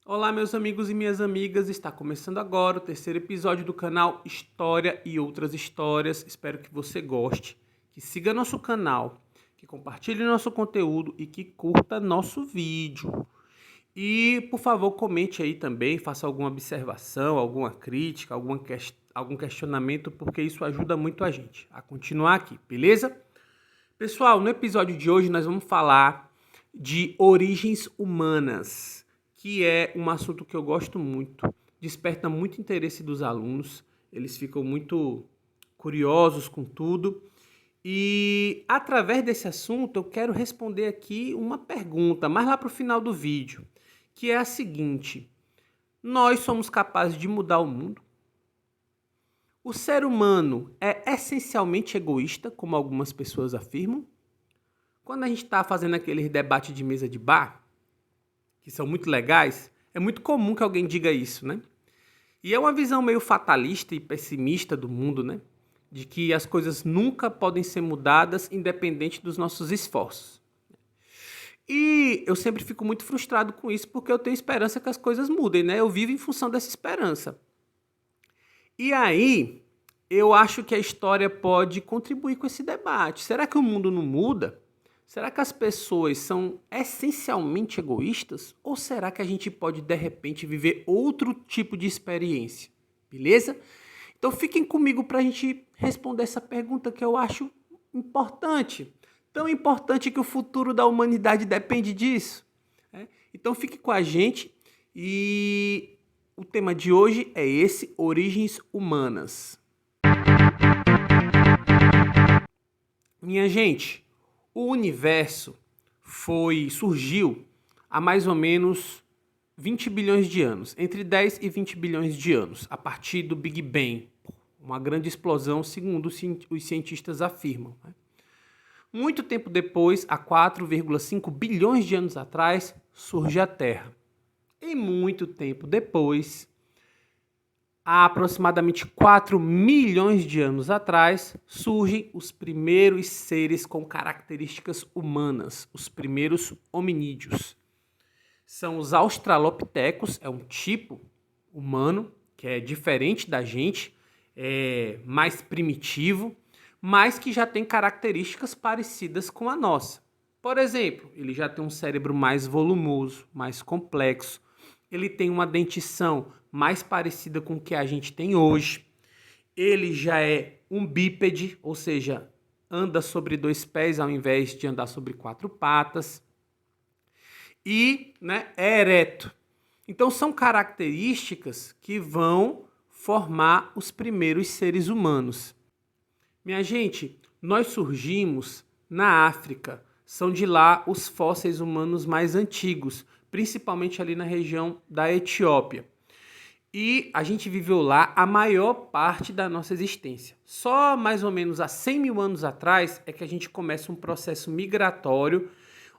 Olá, meus amigos e minhas amigas, está começando agora o terceiro episódio do canal História e Outras Histórias. Espero que você goste, que siga nosso canal, que compartilhe nosso conteúdo e que curta nosso vídeo. E, por favor, comente aí também, faça alguma observação, alguma crítica, algum questionamento, porque isso ajuda muito a gente a continuar aqui, beleza? Pessoal, no episódio de hoje nós vamos falar de origens humanas, que é um assunto que eu gosto muito, desperta muito interesse dos alunos, eles ficam muito curiosos com tudo. E através desse assunto eu quero responder aqui uma pergunta, mais lá para o final do vídeo, que é a seguinte: nós somos capazes de mudar o mundo? O ser humano é essencialmente egoísta, como algumas pessoas afirmam? Quando a gente está fazendo aqueles debates de mesa de bar, que são muito legais, é muito comum que alguém diga isso, né? E é uma visão meio fatalista e pessimista do mundo, né? De que as coisas nunca podem ser mudadas independente dos nossos esforços. E eu sempre fico muito frustrado com isso porque eu tenho esperança que as coisas mudem, né? Eu vivo em função dessa esperança. E aí, eu acho que a história pode contribuir com esse debate. Será que o mundo não muda? Será que as pessoas são essencialmente egoístas? Ou será que a gente pode, de repente, viver outro tipo de experiência? Beleza? Então fiquem comigo para a gente responder essa pergunta que eu acho importante. Tão importante que o futuro da humanidade depende disso. Né? Então fique com a gente e o tema de hoje é esse, origens humanas. Minha gente, o universo surgiu há mais ou menos 20 bilhões de anos, entre 10 e 20 bilhões de anos, a partir do Big Bang, uma grande explosão, segundo os cientistas afirmam. Muito tempo depois, há 4,5 bilhões de anos atrás, surge a Terra. E muito tempo depois, há aproximadamente 4 milhões de anos atrás, surgem os primeiros seres com características humanas, os primeiros hominídeos. São os australopitecos, é um tipo humano que é diferente da gente, é mais primitivo, mas que já tem características parecidas com a nossa. Por exemplo, ele já tem um cérebro mais volumoso, mais complexo, ele tem uma dentição mais parecida com o que a gente tem hoje, ele já é um bípede, ou seja, anda sobre 2 pés ao invés de andar sobre 4 patas, e é ereto. Então são características que vão formar os primeiros seres humanos. Minha gente, nós surgimos na África. São de lá os fósseis humanos mais antigos, principalmente ali na região da Etiópia. E a gente viveu lá a maior parte da nossa existência. Só mais ou menos há 100 mil anos atrás é que a gente começa um processo migratório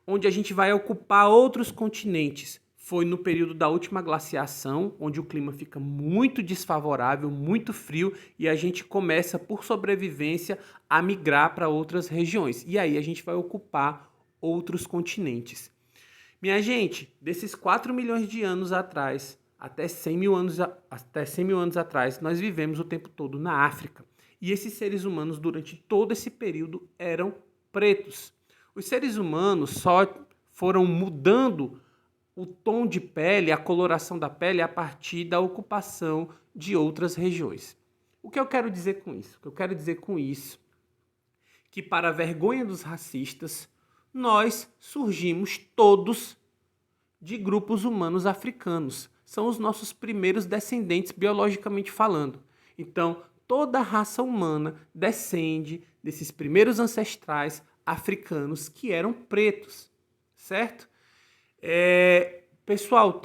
onde a gente vai ocupar outros continentes. Foi no período da última glaciação, onde o clima fica muito desfavorável, muito frio, e a gente começa, por sobrevivência, a migrar para outras regiões. E aí a gente vai ocupar outros continentes. Minha gente, desses 4 milhões de anos atrás, até 100 mil anos atrás, nós vivemos o tempo todo na África. E esses seres humanos, durante todo esse período, eram pretos. Os seres humanos só foram mudando o tom de pele, a coloração da pele a partir da ocupação de outras regiões. O que eu quero dizer com isso? O que eu quero dizer com isso que, para a vergonha dos racistas, nós surgimos todos de grupos humanos africanos. São os nossos primeiros descendentes biologicamente falando. Então, toda a raça humana descende desses primeiros ancestrais africanos que eram pretos, certo? Pessoal,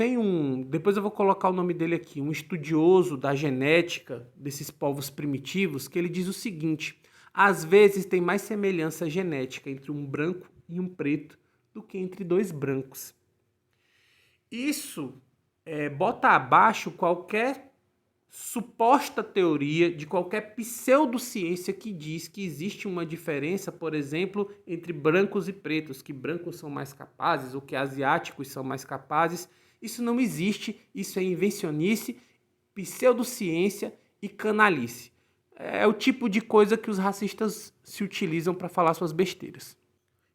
depois eu vou colocar o nome dele aqui, um estudioso da genética desses povos primitivos, que ele diz o seguinte: às vezes tem mais semelhança genética entre um branco e um preto do que entre 2 brancos. Isso bota abaixo qualquer suposta teoria de qualquer pseudociência que diz que existe uma diferença, por exemplo, entre brancos e pretos, que brancos são mais capazes ou que asiáticos são mais capazes Isso não existe, isso é invencionice, pseudociência e canalice. É o tipo de coisa que os racistas se utilizam para falar suas besteiras.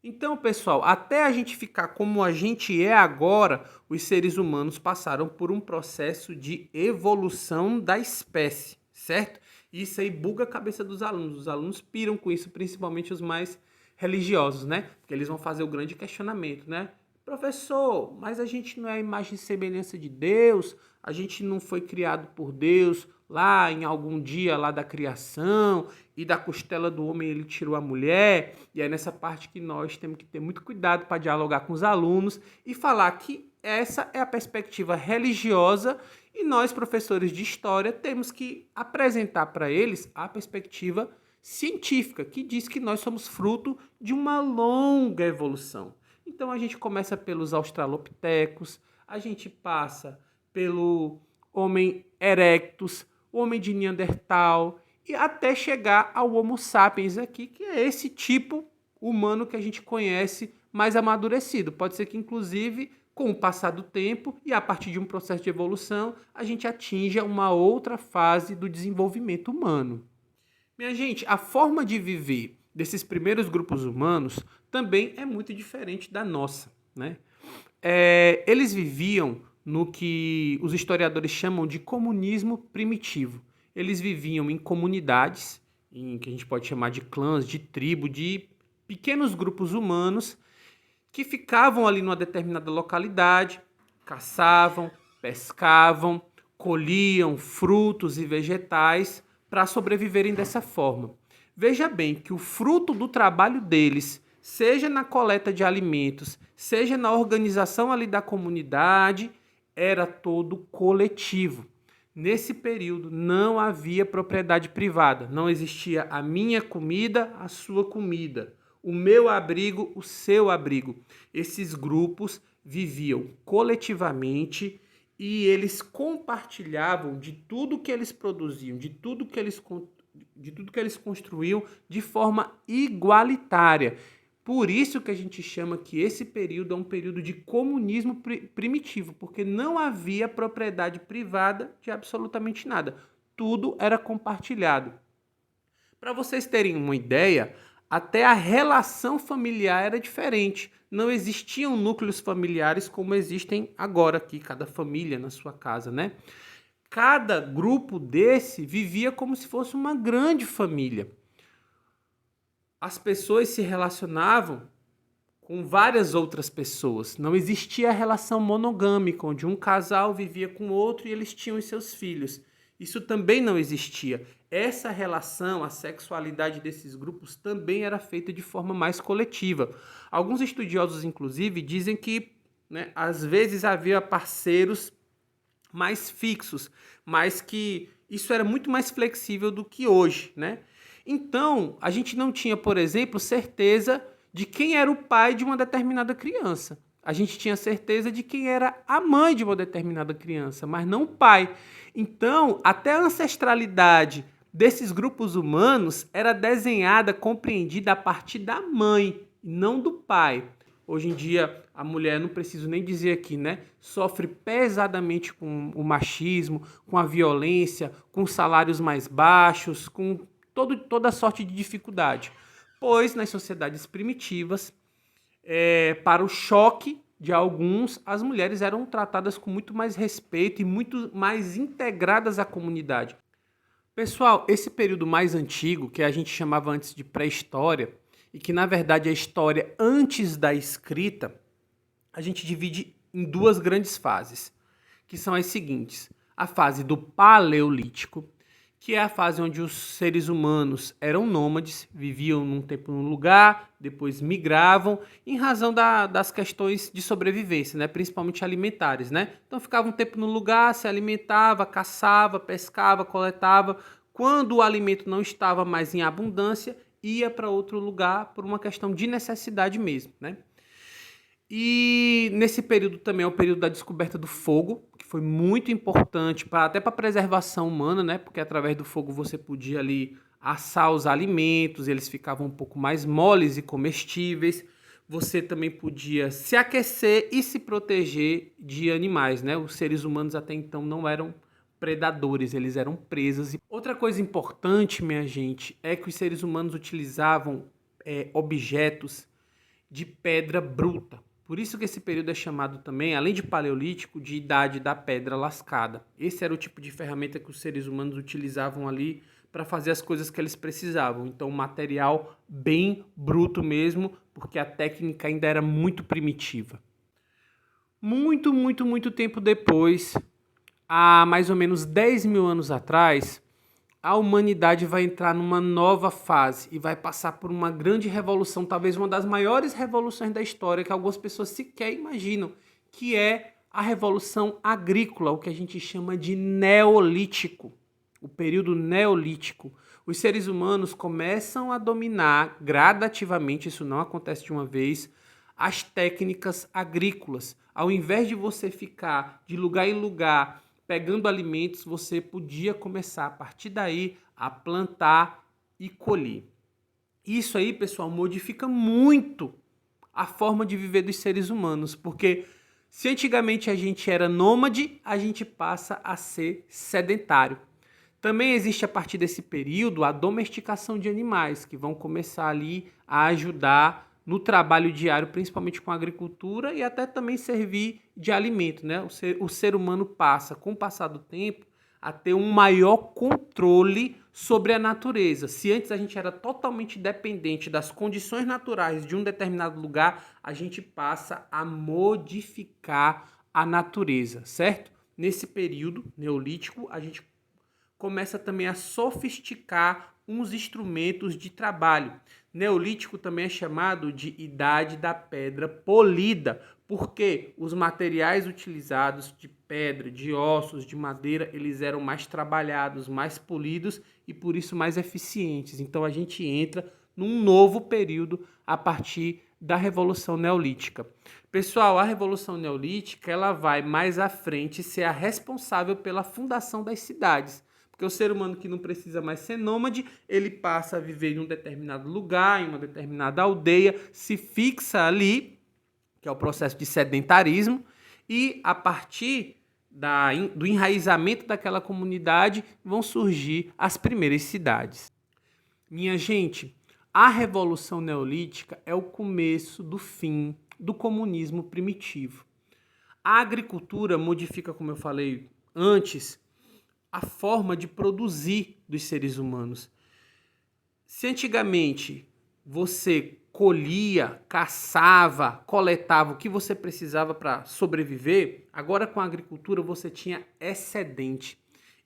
Então, pessoal, até a gente ficar como a gente é agora, os seres humanos passaram por um processo de evolução da espécie, certo? E isso aí buga a cabeça dos alunos. Os alunos piram com isso, principalmente os mais religiosos, né? Porque eles vão fazer o grande questionamento, né? Professor, mas a gente não é a imagem e semelhança de Deus? A gente não foi criado por Deus lá em algum dia lá da criação e da costela do homem ele tirou a mulher? E é nessa parte que nós temos que ter muito cuidado para dialogar com os alunos e falar que essa é a perspectiva religiosa e nós, professores de história, temos que apresentar para eles a perspectiva científica, que diz que nós somos fruto de uma longa evolução. Então a gente começa pelos australopitecos, a gente passa pelo Homem erectus, o homem de Neandertal e até chegar ao Homo sapiens aqui, que é esse tipo humano que a gente conhece mais amadurecido. Pode ser que, inclusive, com o passar do tempo e a partir de um processo de evolução, a gente atinja uma outra fase do desenvolvimento humano. Minha gente, a forma de viver desses primeiros grupos humanos também é muito diferente da nossa, né? Eles viviam no que os historiadores chamam de comunismo primitivo. Eles viviam em comunidades, em que a gente pode chamar de clãs, de tribo, de pequenos grupos humanos que ficavam ali numa determinada localidade, caçavam, pescavam, colhiam frutos e vegetais para sobreviverem dessa forma. Veja bem que o fruto do trabalho deles, seja na coleta de alimentos, seja na organização ali da comunidade, era todo coletivo. Nesse período não havia propriedade privada, não existia a minha comida, a sua comida, o meu abrigo, o seu abrigo. Esses grupos viviam coletivamente e eles compartilhavam de tudo que eles produziam, de tudo que eles construíam de forma igualitária. Por isso que a gente chama que esse período é um período de comunismo primitivo, porque não havia propriedade privada de absolutamente nada. Tudo era compartilhado. Para vocês terem uma ideia, até a relação familiar era diferente. Não existiam núcleos familiares como existem agora aqui, cada família na sua casa, né? Cada grupo desse vivia como se fosse uma grande família. As pessoas se relacionavam com várias outras pessoas. Não existia a relação monogâmica, onde um casal vivia com o outro e eles tinham os seus filhos. Isso também não existia. Essa relação, a sexualidade desses grupos também era feita de forma mais coletiva. Alguns estudiosos, inclusive, dizem que, às vezes havia parceiros mais fixos, mas que isso era muito mais flexível do que hoje, né? Então, a gente não tinha, por exemplo, certeza de quem era o pai de uma determinada criança. A gente tinha certeza de quem era a mãe de uma determinada criança, mas não o pai. Então, até a ancestralidade desses grupos humanos era desenhada, compreendida a partir da mãe, não do pai. Hoje em dia, a mulher, não preciso nem dizer aqui, sofre pesadamente com o machismo, com a violência, com salários mais baixos, com toda sorte de dificuldade. Pois nas sociedades primitivas, para o choque de alguns, as mulheres eram tratadas com muito mais respeito e muito mais integradas à comunidade. Pessoal, esse período mais antigo, que a gente chamava antes de pré-história, e que na verdade é a história antes da escrita, a gente divide em duas grandes fases, que são as seguintes: a fase do Paleolítico, que é a fase onde os seres humanos eram nômades, viviam num tempo num lugar, depois migravam, em razão das questões de sobrevivência, principalmente alimentares. Então ficava um tempo num lugar, se alimentava, caçava, pescava, coletava. Quando o alimento não estava mais em abundância, ia para outro lugar por uma questão de necessidade mesmo. E nesse período também é o período da descoberta do fogo, que foi muito importante até para a preservação humana, porque através do fogo você podia ali assar os alimentos, eles ficavam um pouco mais moles e comestíveis. você também podia se aquecer e se proteger de animais, né? Os seres humanos até então não eram predadores, eles eram presas. Outra coisa importante, minha gente, é que os seres humanos utilizavam objetos de pedra bruta. Por isso que esse período é chamado também, além de paleolítico, de idade da pedra lascada. Esse era o tipo de ferramenta que os seres humanos utilizavam ali para fazer as coisas que eles precisavam. Então, material bem bruto mesmo, porque a técnica ainda era muito primitiva. Muito tempo depois, há mais ou menos 10 mil anos atrás, a humanidade vai entrar numa nova fase e vai passar por uma grande revolução, talvez uma das maiores revoluções da história, que algumas pessoas sequer imaginam, que é a revolução agrícola, o que a gente chama de neolítico, o período neolítico. Os seres humanos começam a dominar gradativamente, isso não acontece de uma vez, as técnicas agrícolas. Ao invés de você ficar de lugar em lugar pegando alimentos, você podia começar a partir daí a plantar e colher. Isso aí, pessoal, modifica muito a forma de viver dos seres humanos, porque se antigamente a gente era nômade, a gente passa a ser sedentário. Também existe a partir desse período a domesticação de animais, que vão começar ali a ajudar no trabalho diário, principalmente com a agricultura, e até também servir de alimento, né? O ser humano passa, com o passar do tempo, a ter um maior controle sobre a natureza. Se antes a gente era totalmente dependente das condições naturais de um determinado lugar, a gente passa a modificar a natureza, certo? Nesse período neolítico, a gente começa também a sofisticar uns instrumentos de trabalho. Neolítico também é chamado de Idade da Pedra Polida, porque os materiais utilizados de pedra, de ossos, de madeira, eles eram mais trabalhados, mais polidos e por isso mais eficientes. Então a gente entra num novo período a partir da Revolução Neolítica. Pessoal, a Revolução Neolítica ela vai mais à frente ser a responsável pela fundação das cidades. Porque o ser humano que não precisa mais ser nômade, ele passa a viver em um determinado lugar, em uma determinada aldeia, se fixa ali, que é o processo de sedentarismo, e a partir do enraizamento daquela comunidade vão surgir as primeiras cidades. Minha gente, a Revolução Neolítica é o começo do fim do comunismo primitivo. A agricultura modifica, como eu falei antes, a forma de produzir dos seres humanos. Se antigamente você colhia, caçava, coletava o que você precisava para sobreviver, agora com a agricultura você tinha excedente.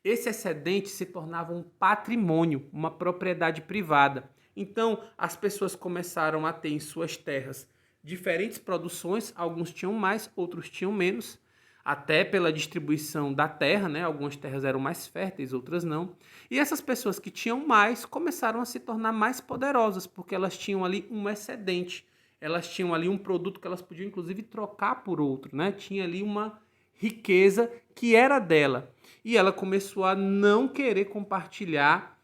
Esse excedente se tornava um patrimônio, uma propriedade privada. Então, as pessoas começaram a ter em suas terras diferentes produções, alguns tinham mais, outros tinham menos, até pela distribuição da terra, né? Algumas terras eram mais férteis, outras não. E essas pessoas que tinham mais começaram a se tornar mais poderosas, porque elas tinham ali um excedente. Elas tinham ali um produto que elas podiam, inclusive, trocar por outro, né? Tinha ali uma riqueza que era dela. E ela começou a não querer compartilhar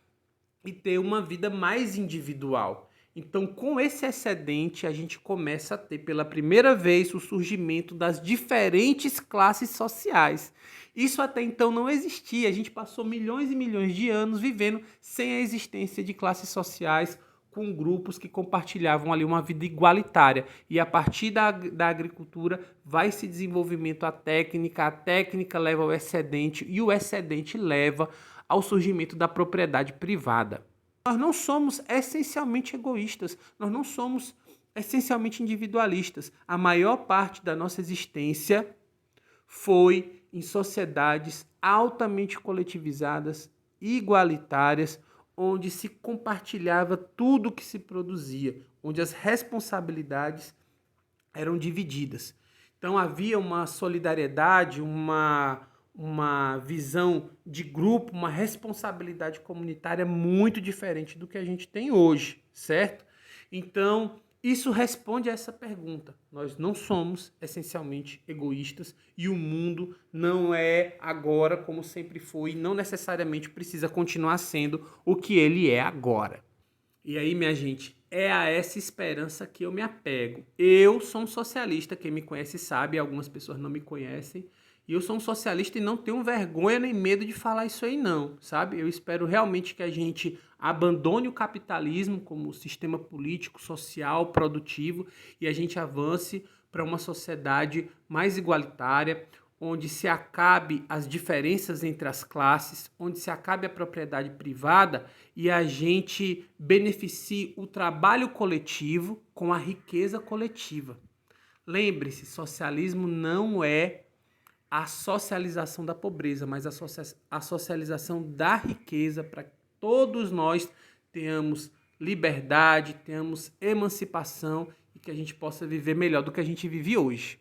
e ter uma vida mais individual. Então, com esse excedente, a gente começa a ter pela primeira vez o surgimento das diferentes classes sociais. Isso até então não existia. A gente passou milhões e milhões de anos vivendo sem a existência de classes sociais, com grupos que compartilhavam ali uma vida igualitária. E a partir da agricultura vai esse desenvolvimento a técnica leva ao excedente e o excedente leva ao surgimento da propriedade privada. Nós não somos essencialmente egoístas, nós não somos essencialmente individualistas. A maior parte da nossa existência foi em sociedades altamente coletivizadas, igualitárias, onde se compartilhava tudo o que se produzia, onde as responsabilidades eram divididas. Então havia uma solidariedade, uma visão de grupo, uma responsabilidade comunitária muito diferente do que a gente tem hoje, certo? Então, isso responde a essa pergunta. Nós não somos essencialmente egoístas e o mundo não é agora como sempre foi e não necessariamente precisa continuar sendo o que ele é agora. E aí, minha gente, é a essa esperança que eu me apego. Eu sou um socialista, quem me conhece sabe, algumas pessoas não me conhecem, e eu sou um socialista e não tenho vergonha nem medo de falar isso aí não, sabe? Eu espero realmente que a gente abandone o capitalismo como sistema político, social, produtivo e a gente avance para uma sociedade mais igualitária, onde se acabe as diferenças entre as classes, onde se acabe a propriedade privada e a gente beneficie o trabalho coletivo com a riqueza coletiva. Lembre-se, socialismo não é a socialização da pobreza, mas a socialização da riqueza para que todos nós tenhamos liberdade, tenhamos emancipação e que a gente possa viver melhor do que a gente vive hoje.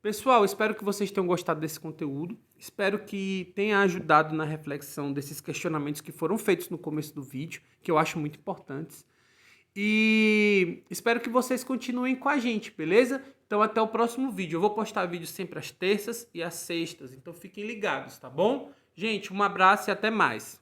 Pessoal, espero que vocês tenham gostado desse conteúdo. Espero que tenha ajudado na reflexão desses questionamentos que foram feitos no começo do vídeo, que eu acho muito importantes. E espero que vocês continuem com a gente, beleza? Então até o próximo vídeo. Eu vou postar vídeo sempre às terças e às sextas, então fiquem ligados, tá bom? Gente, um abraço e até mais.